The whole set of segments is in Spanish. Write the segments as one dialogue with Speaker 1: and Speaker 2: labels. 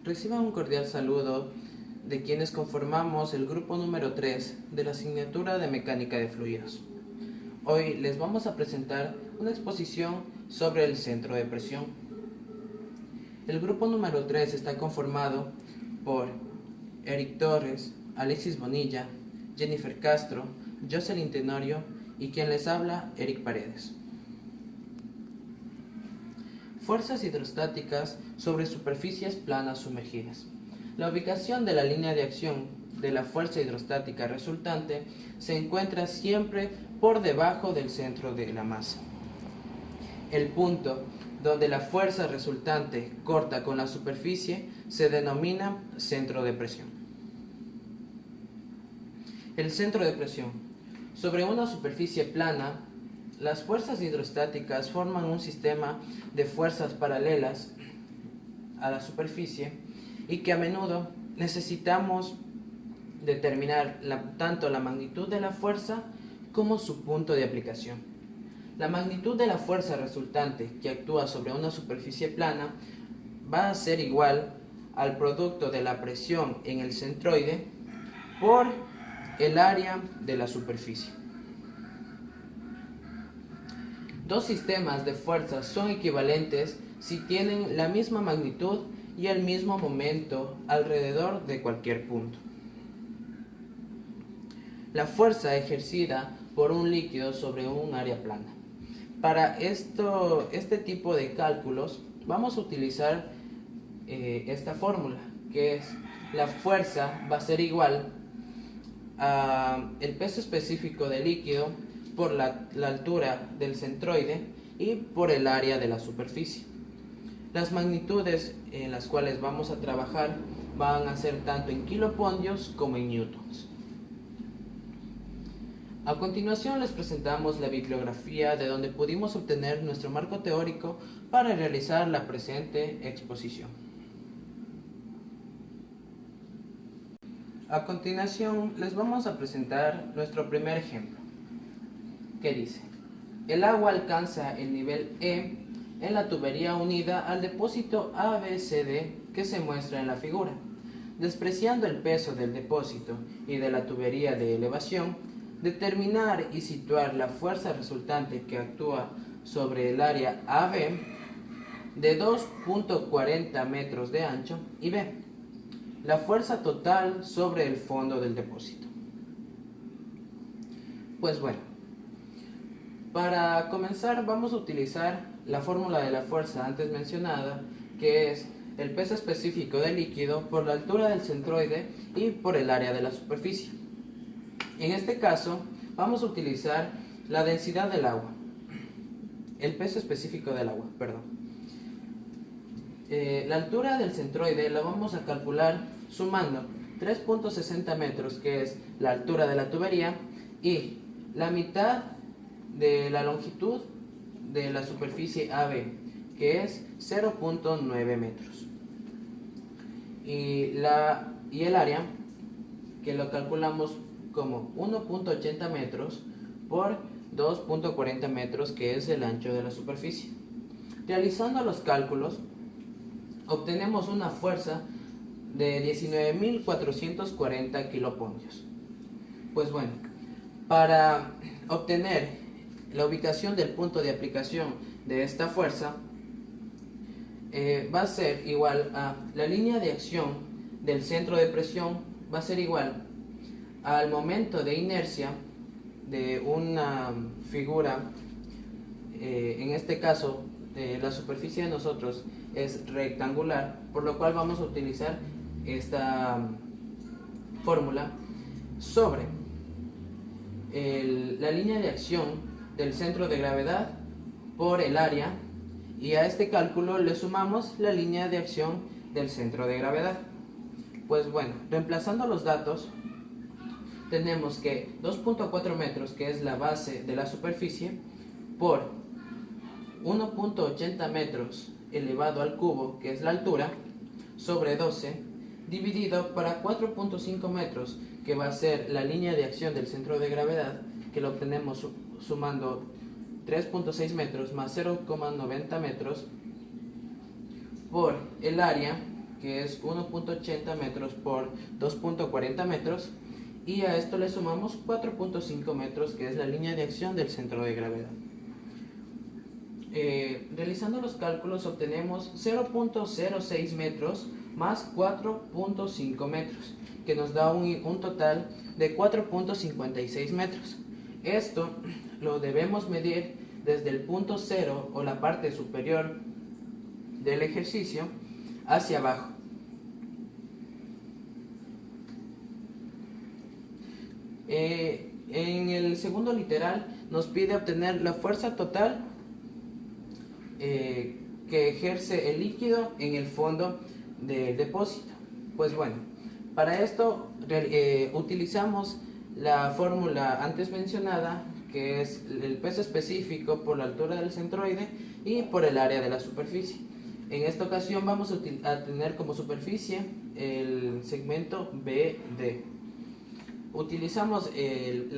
Speaker 1: Reciban un cordial saludo de quienes conformamos el grupo número 3 de la asignatura de Mecánica de Fluidos. Hoy les vamos a presentar una exposición sobre el centro de presión. El grupo número 3 está conformado por Eric Torres, Alexis Bonilla, Jennifer Castro, Jocelyn Tenorio y quien les habla, Eric Paredes. Fuerzas hidrostáticas sobre superficies planas sumergidas. La ubicación de la línea de acción de la fuerza hidrostática resultante se encuentra siempre por debajo del centro de la masa. El punto donde la fuerza resultante corta con la superficie se denomina centro de presión. El centro de presión. Sobre una superficie plana, las fuerzas hidrostáticas forman un sistema de fuerzas paralelas a la superficie y que a menudo necesitamos determinar tanto la magnitud de la fuerza como su punto de aplicación. La magnitud de la fuerza resultante que actúa sobre una superficie plana va a ser igual al producto de la presión en el centroide por el área de la superficie. Dos sistemas de fuerzas son equivalentes si tienen la misma magnitud y el mismo momento alrededor de cualquier punto. La fuerza ejercida por un líquido sobre un área plana. Para este tipo de cálculos vamos a utilizar esta fórmula, que es la fuerza va a ser igual a el peso específico del líquido por la altura del centroide y por el área de la superficie. Las magnitudes en las cuales vamos a trabajar van a ser tanto en kilopondios como en newtons. A continuación les presentamos la bibliografía de donde pudimos obtener nuestro marco teórico para realizar la presente exposición. A continuación les vamos a presentar nuestro primer ejemplo, que dice: el agua alcanza el nivel E en la tubería unida al depósito ABCD que se muestra en la figura. Despreciando el peso del depósito y de la tubería de elevación, determinar y situar la fuerza resultante que actúa sobre el área AB de 2.40 metros de ancho y B, la fuerza total sobre el fondo del depósito. Pues bueno, para comenzar vamos a utilizar la fórmula de la fuerza antes mencionada, que es el peso específico del líquido por la altura del centroide y por el área de la superficie. En este caso vamos a utilizar la densidad del agua, el peso específico del agua, perdón. La altura del centroide la vamos a calcular sumando 3.60 metros, que es la altura de la tubería, y la mitad de la longitud de la superficie AB, que es 0.9 metros. Y el área, que lo calculamos como 1.80 metros por 2.40 metros, que es el ancho de la superficie. Realizando los cálculos, obtenemos una fuerza de 19.440 kilopondios. Pues bueno, para obtener la ubicación del punto de aplicación de esta fuerza, va a ser igual a la línea de acción del centro de presión, va a ser igual al momento de inercia de una figura. En este caso la superficie de nosotros es rectangular, por lo cual vamos a utilizar esta fórmula sobre la línea de acción del centro de gravedad por el área, y a este cálculo le sumamos la línea de acción del centro de gravedad. Pues bueno, reemplazando los datos, tenemos que 2.4 metros, que es la base de la superficie, por 1.80 metros elevado al cubo, que es la altura, sobre 12, dividido para 4.5 metros, que va a ser la línea de acción del centro de gravedad, que lo obtenemos sumando 3.6 metros más 0,90 metros, por el área, que es 1.80 metros por 2.40 metros, y a esto le sumamos 4.5 metros, que es la línea de acción del centro de gravedad. Realizando los cálculos obtenemos 0.06 metros más 4.5 metros, que nos da un total de 4.56 metros. Esto lo debemos medir desde el punto cero o la parte superior del ejercicio hacia abajo. En el segundo literal nos pide obtener la fuerza total que ejerce el líquido en el fondo del depósito. Pues bueno, para esto utilizamos la fórmula antes mencionada, que es el peso específico por la altura del centroide y por el área de la superficie. En esta ocasión vamos a tener como superficie el segmento BD. Utilizamos el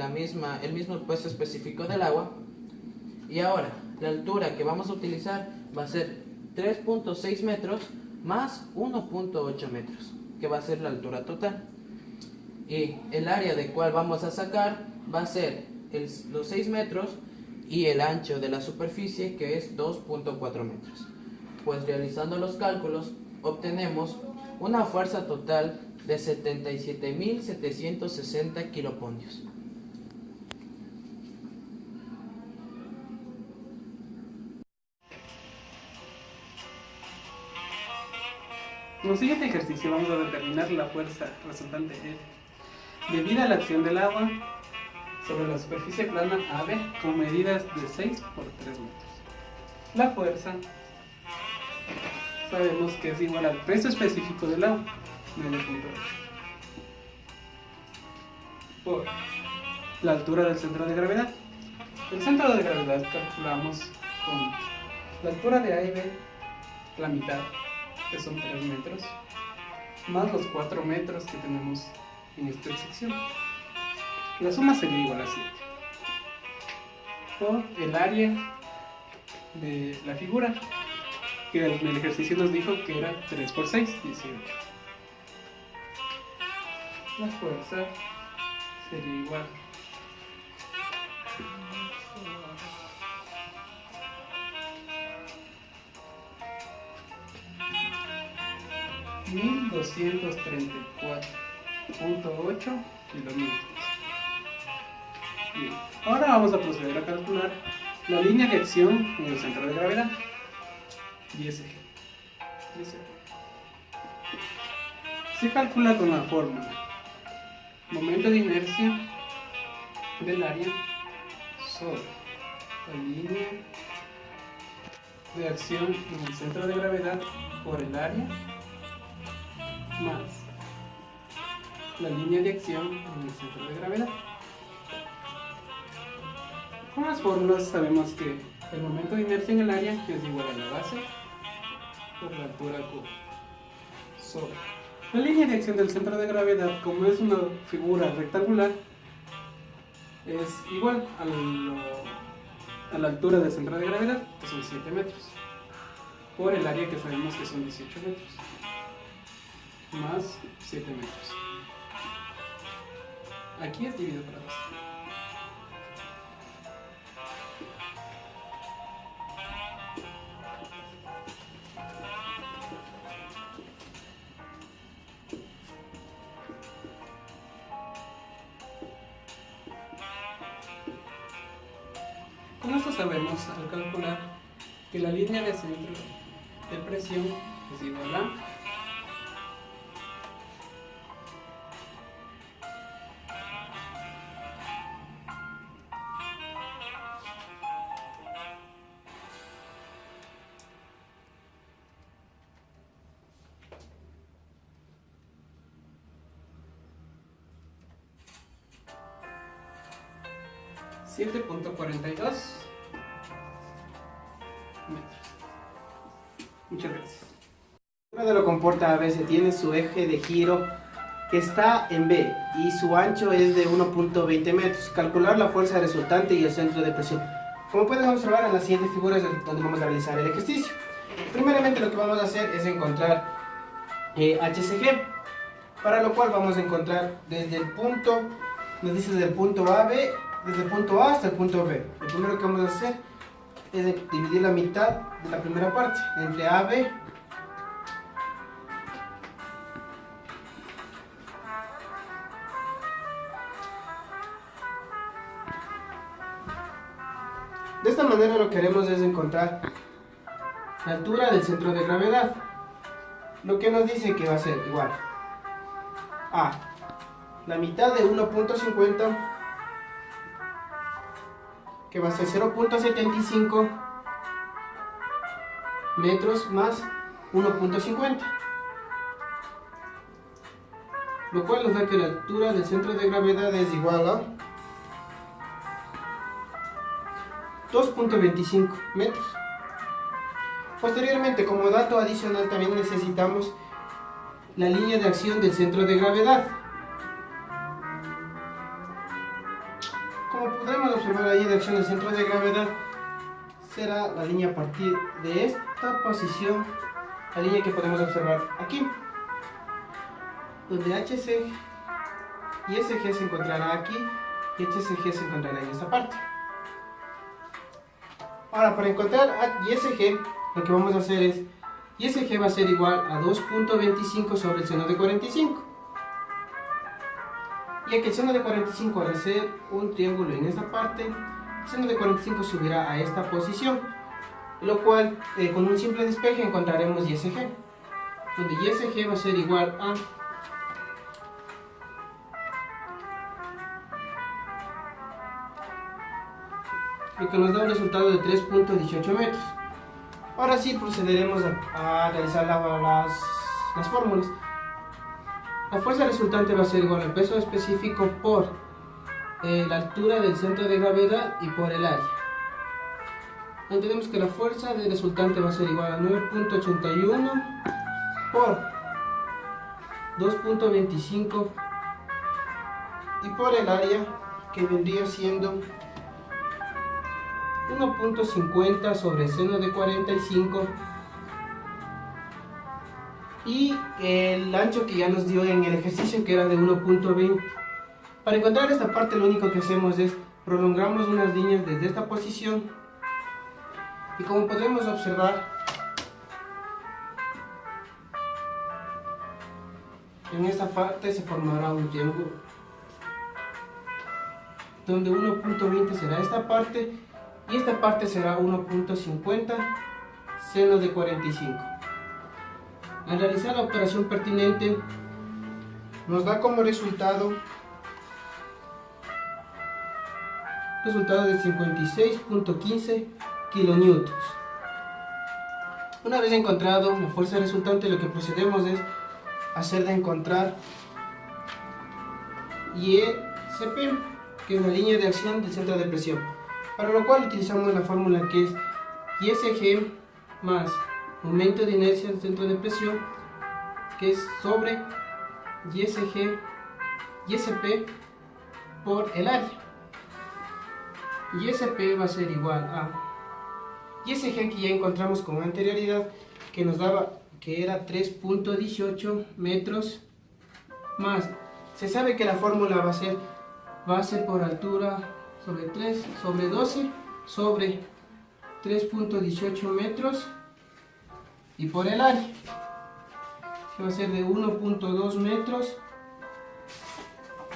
Speaker 1: mismo peso específico del agua, y ahora la altura que vamos a utilizar va a ser 3.6 metros más 1.8 metros, que va a ser la altura total. Y el área de cual vamos a sacar va a ser los 6 metros y el ancho de la superficie, que es 2.4 metros. Pues realizando los cálculos obtenemos una fuerza total de 77.760 kilopondios.
Speaker 2: En el siguiente ejercicio vamos a determinar la fuerza resultante F debida a la acción del agua sobre la superficie plana AB con medidas de 6 por 3 metros. La fuerza sabemos que es igual al peso específico del agua, 9.8, por la altura del centro de gravedad. El centro de gravedad calculamos con la altura de A y B, la mitad, que son 3 metros, más los 4 metros que tenemos en esta sección. La suma sería igual a 7. Por el área de la figura, que en el ejercicio nos dijo que era 3 por 6, 18. La fuerza sería igual a 1234.8 kilómetros. Bien, ahora vamos a proceder a calcular la línea de acción en el centro de gravedad, 10 eje. Se calcula con la fórmula momento de inercia del área sobre la línea de acción en el centro de gravedad por el área más la línea de acción en el centro de gravedad. Con las fórmulas sabemos que el momento de inercia en el área es igual a la base por la altura Q sobre la línea de acción del centro de gravedad. Como es una figura rectangular, es igual a la altura del centro de gravedad, que son 7 metros, por el área que sabemos que son 18 metros, más 7 metros. Aquí es dividido por 2. Con esto sabemos al calcular que la línea de centro de presión es igual a $7.42 metros. Muchas gracias.
Speaker 3: La de lo comporta ABC tiene su eje de giro que está en B y su ancho es de 1.20 metros. Calcular la fuerza resultante y el centro de presión. Como pueden observar en las siguientes figuras donde vamos a realizar el ejercicio. Primeramente lo que vamos a hacer es encontrar HCG, para lo cual vamos a encontrar desde el punto, nos dice desde el punto A, B, desde el punto A hasta el punto B. Lo primero que vamos a hacer es dividir la mitad de la primera parte entre A, B. De esta manera lo que haremos es encontrar la altura del centro de gravedad, lo que nos dice que va a ser igual a la mitad de 1.50, que va a ser 0.75 metros más 1.50, lo cual nos da que la altura del centro de gravedad es igual a 2.25 metros. Posteriormente, como dato adicional, también necesitamos la línea de acción del centro de gravedad. Como podremos observar, la línea de acción del centro de gravedad será la línea a partir de esta posición, la línea que podemos observar aquí, donde HC y SG se encontrará aquí y HCG se encontrará en esta parte. Ahora, para encontrar ISG, lo que vamos a hacer es, ISG va a ser igual a 2.25 sobre el seno de 45. Ya que el seno de 45, al hacer un triángulo en esta parte, el seno de 45 subirá a esta posición, lo cual con un simple despeje encontraremos ISG, donde ISG va a ser igual a lo que nos da un resultado de 3.18 metros. Ahora sí procederemos a realizar las fórmulas. La fuerza resultante va a ser igual al peso específico por la altura del centro de gravedad y por el área. Entendemos que la fuerza resultante va a ser igual a 9.81 por 2.25 y por el área, que vendría siendo 1.50 sobre el seno de 45, y el ancho que ya nos dio en el ejercicio, que era de 1.20. Para encontrar esta parte, lo único que hacemos es prolongamos unas líneas desde esta posición, y como podremos observar, en esta parte se formará un triángulo, donde 1.20 será esta parte y esta parte será 1.50 seno de 45. Al realizar la operación pertinente, nos da como resultado de 56.15 kilonewtons. Una vez encontrado la fuerza resultante, lo que procedemos es hacer de encontrar ISP, que es la línea de acción del centro de presión, para lo cual utilizamos la fórmula que es ISG más momento de inercia del centro de presión, que es sobre ISP por el área. ISP va a ser igual a ISG, que ya encontramos con anterioridad, que nos daba que era 3.18 metros, más, se sabe que la fórmula va a ser base por altura sobre 3 sobre 12 sobre 3.18 metros, y por el área, que va a ser de 1.2 metros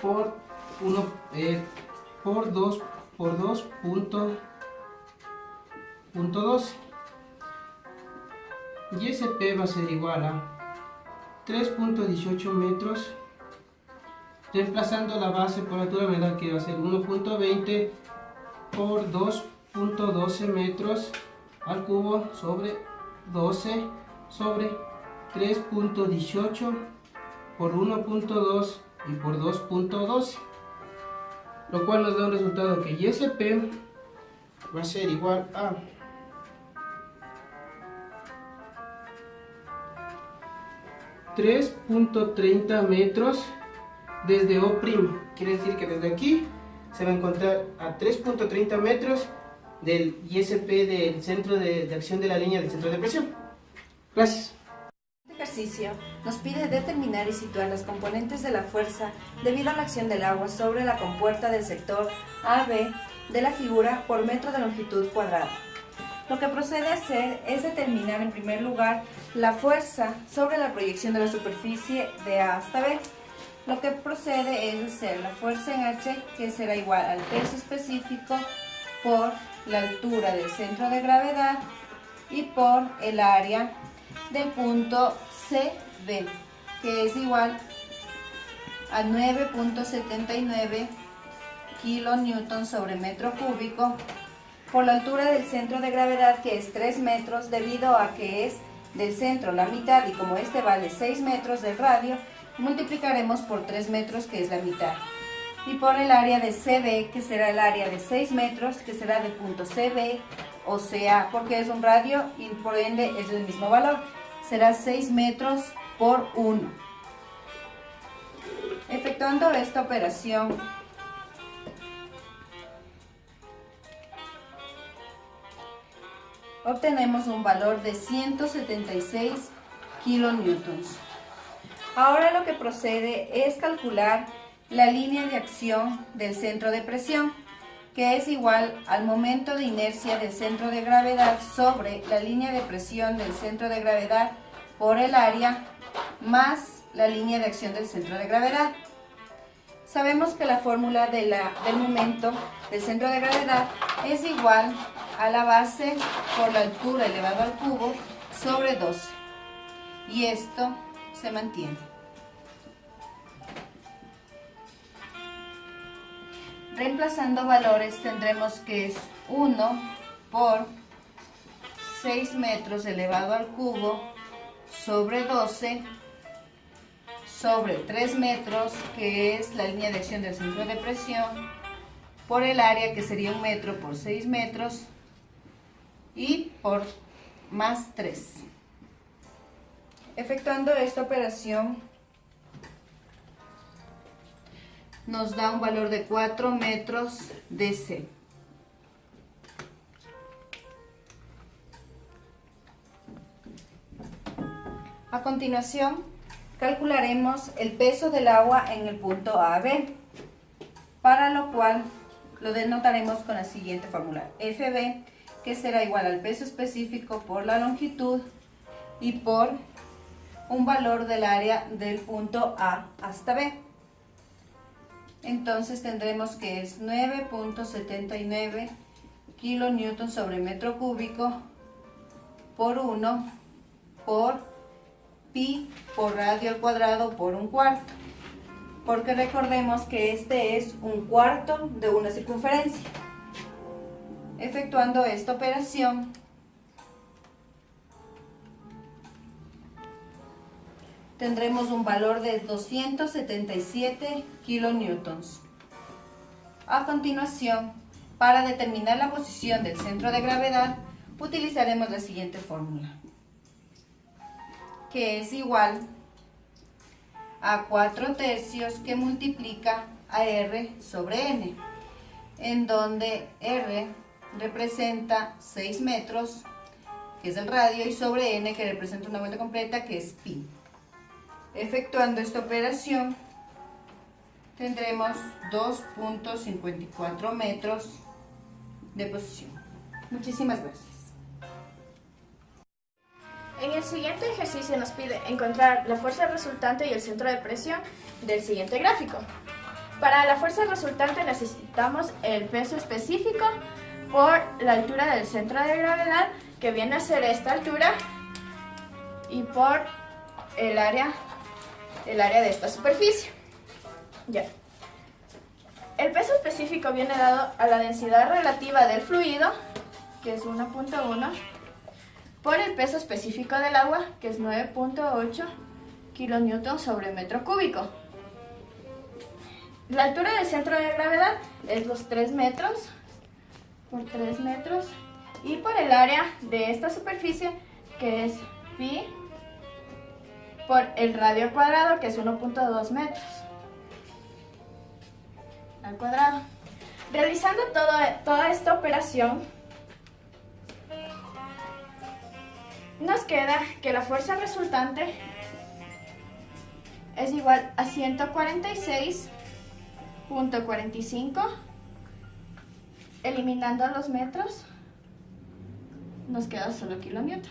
Speaker 3: por 2.12. Y SP va a ser igual a 3.18 metros, reemplazando la base por altura, me da que va a ser 1.20 por 2.12 metros al cubo sobre 12 sobre 3.18 por 1.2 y por 2.12, lo cual nos da un resultado que ISP va a ser igual a 3.30 metros desde O'. Quiere decir que desde aquí se va a encontrar a 3.30 metros del ISP del centro de acción de la línea del centro de presión. Gracias.
Speaker 4: Este ejercicio nos pide determinar y situar las componentes de la fuerza debido a la acción del agua sobre la compuerta del sector AB de la figura por metro de longitud cuadrada. Lo que procede a hacer es determinar en primer lugar la fuerza sobre la proyección de la superficie de A hasta B. Lo que procede es hacer la fuerza en H, que será igual al peso específico por la altura del centro de gravedad y por el área del punto CB, que es igual a 9.79 kilonewton sobre metro cúbico, por la altura del centro de gravedad, que es 3 metros, debido a que es del centro la mitad, y como este vale 6 metros del radio, multiplicaremos por 3 metros, que es la mitad. Y por el área de CB, que será el área de 6 metros, que será del punto CB, o sea, porque es un radio y por ende es el mismo valor, será 6 metros por 1. Efectuando esta operación, obtenemos un valor de 176 kilonewtons. Ahora lo que procede es calcular la línea de acción del centro de presión, que es igual al momento de inercia del centro de gravedad sobre la línea de presión del centro de gravedad por el área más la línea de acción del centro de gravedad. Sabemos que la fórmula del momento del centro de gravedad es igual a la base por la altura elevado al cubo sobre 12, y esto se mantiene. Reemplazando valores tendremos que es 1 por 6 metros elevado al cubo sobre 12 sobre 3 metros, que es la línea de acción del centro de presión, por el área, que sería 1 metro por 6 metros, y por más 3. Efectuando esta operación nos da un valor de 4 metros DC. A continuación, calcularemos el peso del agua en el punto AB, para lo cual lo denotaremos con la siguiente fórmula: FB, que será igual al peso específico por la longitud y por un valor del área del punto A hasta B. Entonces tendremos que es 9.79 kilonewton sobre metro cúbico por 1 por pi por radio al cuadrado por 1/4, porque recordemos que este es 1/4 de una circunferencia. Efectuando esta operación, tendremos un valor de 277 kilonewtons. A continuación, para determinar la posición del centro de gravedad, utilizaremos la siguiente fórmula, que es igual a 4/3 que multiplica a R sobre N, en donde R representa 6 metros, que es el radio, y sobre N, que representa una vuelta completa, que es pi. Efectuando esta operación, tendremos 2.54 metros de posición. Muchísimas gracias.
Speaker 5: En el siguiente ejercicio nos pide encontrar la fuerza resultante y el centro de presión del siguiente gráfico. Para la fuerza resultante necesitamos el peso específico por la altura del centro de gravedad, que viene a ser esta altura, y por el área de esta superficie. Ya. El peso específico viene dado a la densidad relativa del fluido, que es 1.1, por el peso específico del agua, que es 9.8 kilonewton sobre metro cúbico. La altura del centro de gravedad es los 3 metros por 3 metros, y por el área de esta superficie, que es pi por el radio al cuadrado, que es 1.2 metros al cuadrado. Realizando toda esta operación, nos queda que la fuerza resultante es igual a 146.45. Eliminando los metros, nos queda solo kilonewtons.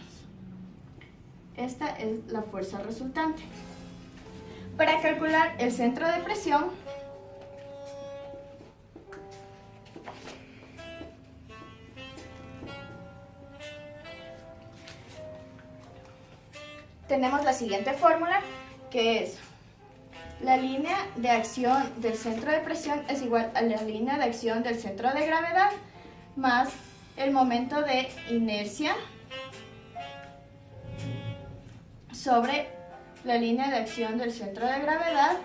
Speaker 5: Esta es la fuerza resultante. Para calcular el centro de presión, tenemos la siguiente fórmula, que es la línea de acción del centro de presión es igual a la línea de acción del centro de gravedad más el momento de inercia sobre la línea de acción del centro de gravedad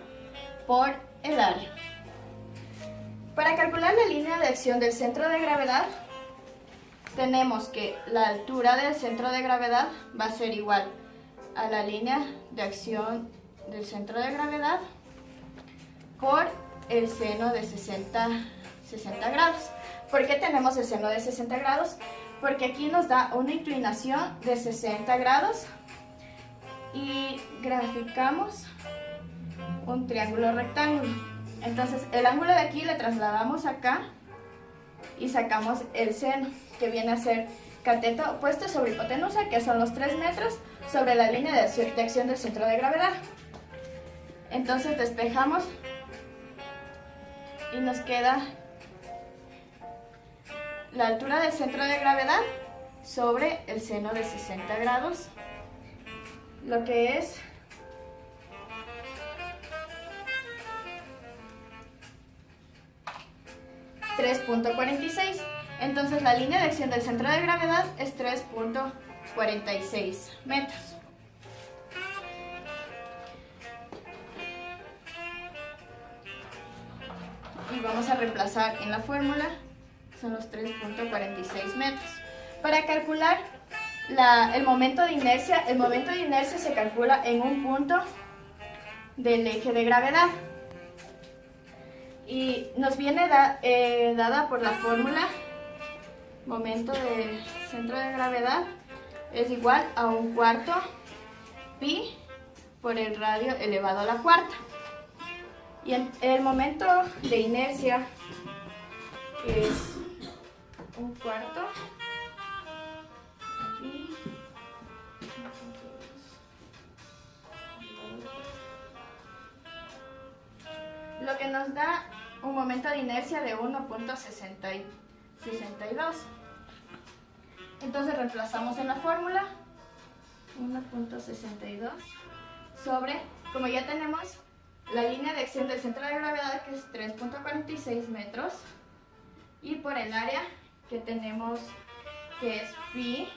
Speaker 5: por el área. Para calcular la línea de acción del centro de gravedad, tenemos que la altura del centro de gravedad va a ser igual a la línea de acción del centro de gravedad por el seno de 60 grados. ¿Por qué tenemos el seno de 60 grados? Porque aquí nos da una inclinación de 60 grados y graficamos un triángulo rectángulo. Entonces el ángulo de aquí le trasladamos acá y sacamos el seno, que viene a ser cateto opuesto sobre hipotenusa, que son los 3 metros sobre la línea de acción del centro de gravedad. Entonces despejamos y nos queda la altura del centro de gravedad sobre el seno de 60 grados, lo que es 3.46. Entonces la línea de acción del centro de gravedad es 3.46 metros. Y vamos a reemplazar en la fórmula, son los 3.46 metros. Para calcular el momento de inercia se calcula en un punto del eje de gravedad. Y nos viene dada por la fórmula, momento del centro de gravedad es igual a 1/4 pi por el radio elevado a la cuarta. Y el momento de inercia es 1/4 pi. Lo que nos da un momento de inercia de 1.62. Entonces reemplazamos en la fórmula 1.62 sobre, como ya tenemos la línea de acción del centro de gravedad, que es 3.46 metros, y por el área que tenemos, que es pi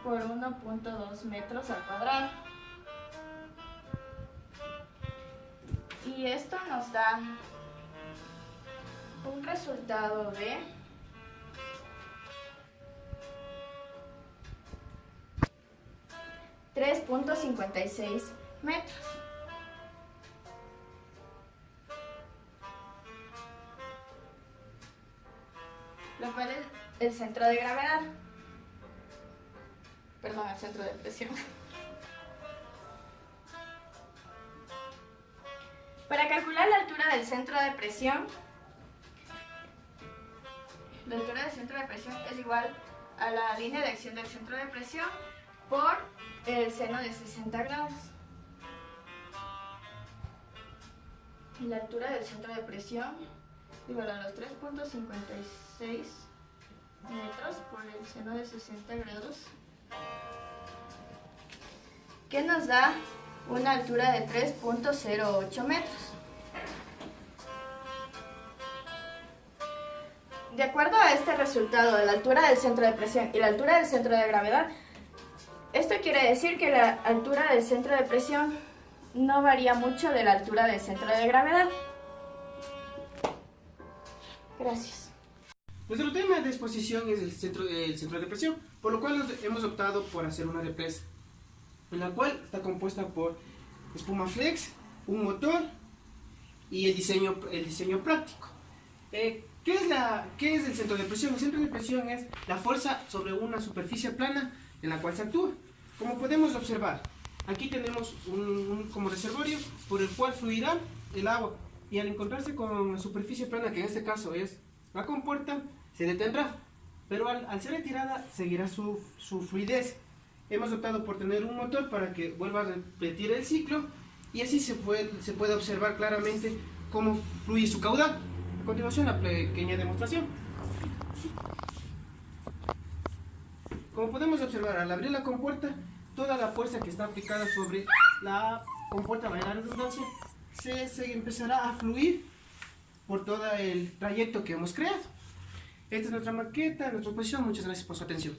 Speaker 5: por 1.2 metros al cuadrado. Y esto nos da un resultado de 3.56 metros. Lo cual es el centro de gravedad. Perdón, el centro de presión. Para calcular la altura del centro de presión, la altura del centro de presión es igual a la línea de acción del centro de presión por el seno de 60 grados. Y la altura del centro de presión igual a los 3.56 metros por el seno de 60 grados, que nos da una altura de 3.08 metros. De acuerdo a este resultado de la altura del centro de presión y la altura del centro de gravedad, esto quiere decir que la altura del centro de presión no varía mucho de la altura del centro de gravedad. Gracias.
Speaker 3: Nuestro tema de exposición es el centro de presión, por lo cual hemos optado por hacer una represa, en la cual está compuesta por espuma flex, un motor y el diseño práctico. ¿Qué es el centro de presión? El centro de presión es la fuerza sobre una superficie plana en la cual se actúa. Como podemos observar, Aquí tenemos como reservorio por el cual fluirá el agua, y al encontrarse con la superficie plana, que en este caso es la compuerta, se detendrá, pero al ser retirada seguirá su fluidez. Hemos optado por tener un motor para que vuelva a repetir el ciclo, y así se puede observar claramente cómo fluye su caudal. A continuación, la pequeña demostración. Como podemos observar, al abrir la compuerta, toda la fuerza que está aplicada sobre la compuerta, valga la redundancia, se empezará a fluir por todo el trayecto que hemos creado. Esta es nuestra maqueta, nuestra exposición. Muchas gracias por su atención.